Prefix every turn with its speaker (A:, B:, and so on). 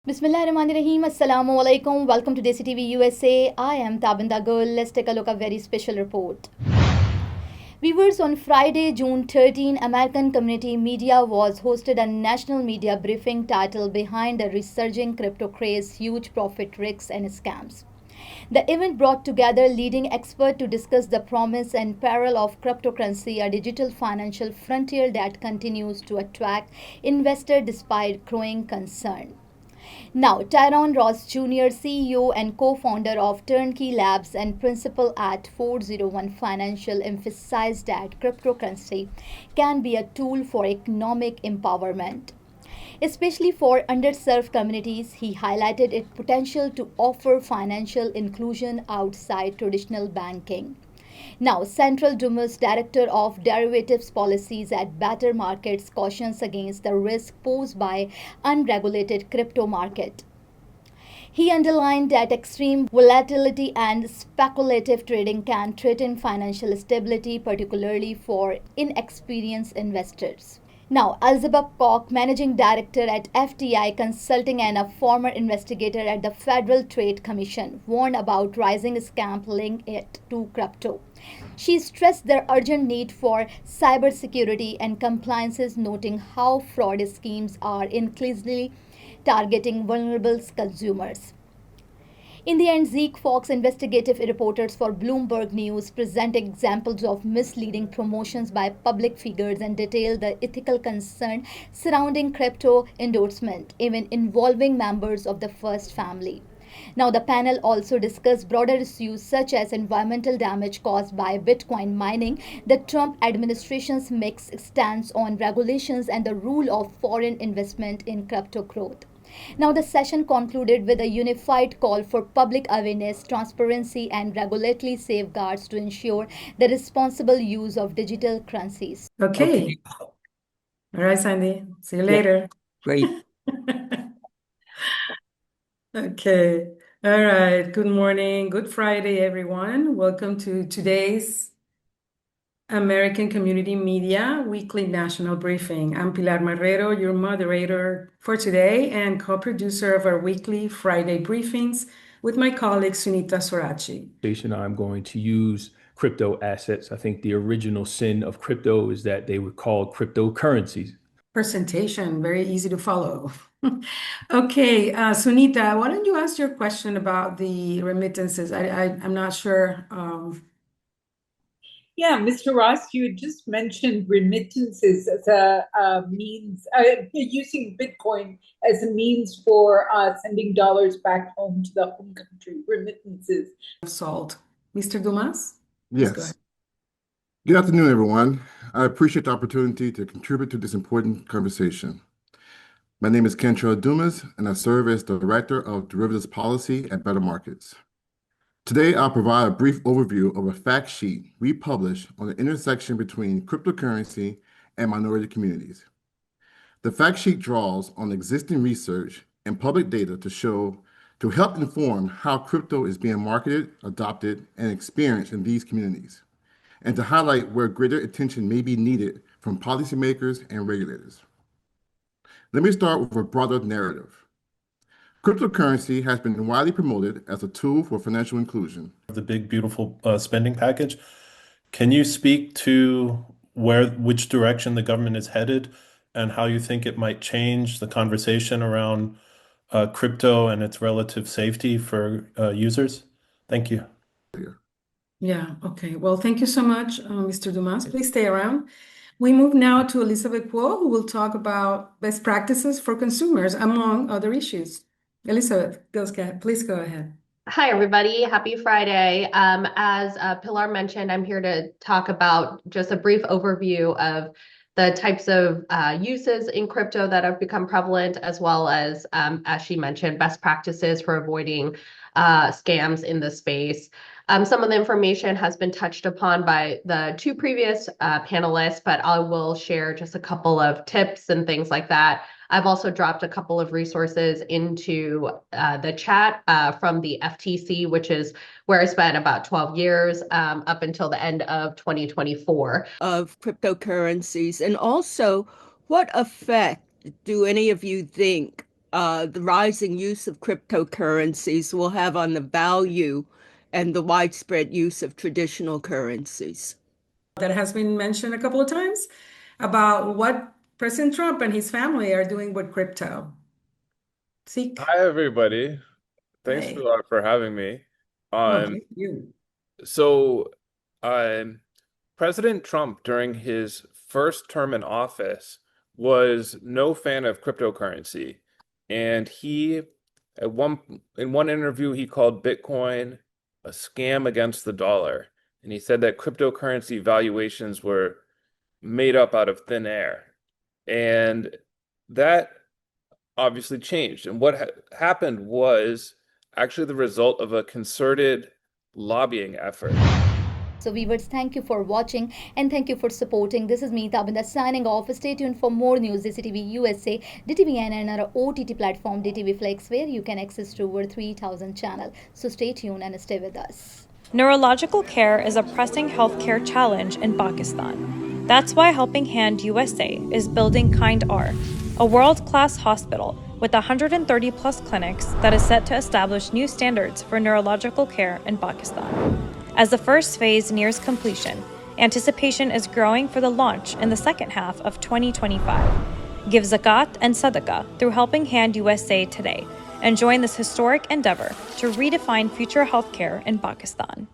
A: Bismillahirrahmanirrahim. Assalamu alaikum. Welcome to DESI TV USA. I am Tabinda Girl. Let's take a look at a very special report. Viewers, on Friday, June 13, American Community Media was hosted a national media briefing titled Behind the Resurging Crypto Craze, Huge Profit Risks and Scams. The event brought together leading experts to discuss the promise and peril of cryptocurrency, a digital financial frontier that continues to attract investors despite growing concern. Now, Tyrone Ross Jr., CEO and co-founder of Turnkey Labs and principal at 401 Financial, emphasized that cryptocurrency can be a tool for economic empowerment. Especially for underserved communities, he highlighted its potential to offer financial inclusion outside traditional banking. Now, Central Dumas, Director of Derivatives Policies at Better Markets, cautions against the risk posed by unregulated crypto market. He underlined that extreme volatility and speculative trading can threaten financial stability, particularly for inexperienced investors. Now, Elizabeth Koch, Managing Director at FTI Consulting and a former investigator at the Federal Trade Commission, warned about rising scam linked it to crypto. She stressed the urgent need for cybersecurity and compliances, noting how fraud schemes are increasingly targeting vulnerable consumers. In the end, Zeke Fox, investigative reporters for Bloomberg News, present examples of misleading promotions by public figures and detail the ethical concern surrounding crypto endorsement, even involving members of the first family. Now, the panel also discussed broader issues such as environmental damage caused by Bitcoin mining, the Trump administration's mixed stance on regulations, and the role of foreign investment in crypto growth. Now, the session concluded with a unified call for public awareness, transparency, and regulatory safeguards to ensure the responsible use of digital currencies.
B: Okay. All right, Sandy. See you
C: Yeah,
B: later.
C: great.
B: Okay. All right. Good morning. Good Friday, everyone. Welcome to today's American Community Media Weekly National Briefing. I'm Pilar Marrerothe, your moderator for today and co-producer of our weekly Friday briefings with my colleague Sunita Sohrabi.
C: I'm going to use crypto assets. I think the original sin of crypto is that they were called cryptocurrencies.
B: Presentation, very easy to follow. Okay, Sunita, why don't you ask your question about the remittances? I'm not sure.
D: Yeah, Mr. Ross, you had just mentioned remittances as a means, using Bitcoin as a means for sending dollars back home to the home country, remittances.
B: Salt. Mr. Dumas? Please go
E: Yes.
B: ahead.
E: Good afternoon, everyone. I appreciate the opportunity to contribute to this important conversation. My name is Kentrell Dumas, and I serve as Director of Derivatives Policy at Better Markets. Today, I'll provide a brief overview of a fact sheet we published on the intersection between cryptocurrency and minority communities. The fact sheet draws on existing research and public data to help inform how crypto is being marketed, adopted, and experienced in these communities, and to highlight where greater attention may be needed from policymakers and regulators. Let me start with a broader narrative. Cryptocurrency has been widely promoted as a tool for financial inclusion.
F: The big, beautiful spending package. Can you speak to which direction the government is headed and how you think it might change the conversation around crypto and its relative safety for users? Thank you.
B: Yeah, okay. Well, thank you so much, Mr. Dumas. Please stay around. We move now to Elizabeth Kuo, who will talk about best practices for consumers, among other issues. Elizabeth, please go ahead.
G: Hi, everybody. Happy Friday. As Pilar mentioned, I'm here to talk about just a brief overview of the types of uses in crypto that have become prevalent, as well as she mentioned, best practices for avoiding scams in the space. Some of the information has been touched upon by the two previous panelists, but I will share just a couple of tips and things like that. I've also dropped a couple of resources into the chat from the FTC, which is where I spent about 12 years up until the end of 2024.
H: Of cryptocurrencies, and also what effect do any of you think the rising use of cryptocurrencies will have on the value and the widespread use of traditional currencies.
B: That has been mentioned a couple of times about what President Trump and his family are doing with crypto. Seek.
I: Hi, everybody. Thanks
B: Hey.
I: for having me.
B: Oh, thank you.
I: So, President Trump, during his first term in office, was no fan of cryptocurrency. And he, in one interview, he called Bitcoin a scam against the dollar. And he said that cryptocurrency valuations were made up out of thin air. And that obviously changed. And what happened was actually the result of a concerted lobbying effort.
A: So viewers, thank you for watching and thank you for supporting. This is me, Tabinda, signing off. Stay tuned for more news. DESI TV USA, DTVN and our OTT platform DTV Flex, where you can access to over 3,000 channels. So stay tuned and stay with us.
J: Neurological care is a pressing healthcare challenge in Pakistan. That's why Helping Hand USA is building Kind R, a world-class hospital with 130 plus clinics that is set to establish new standards for neurological care in Pakistan. As the first phase nears completion, anticipation is growing for the launch in the second half of 2025. Give zakat and sadaqah through Helping Hand USA today and join this historic endeavor to redefine future healthcare in Pakistan.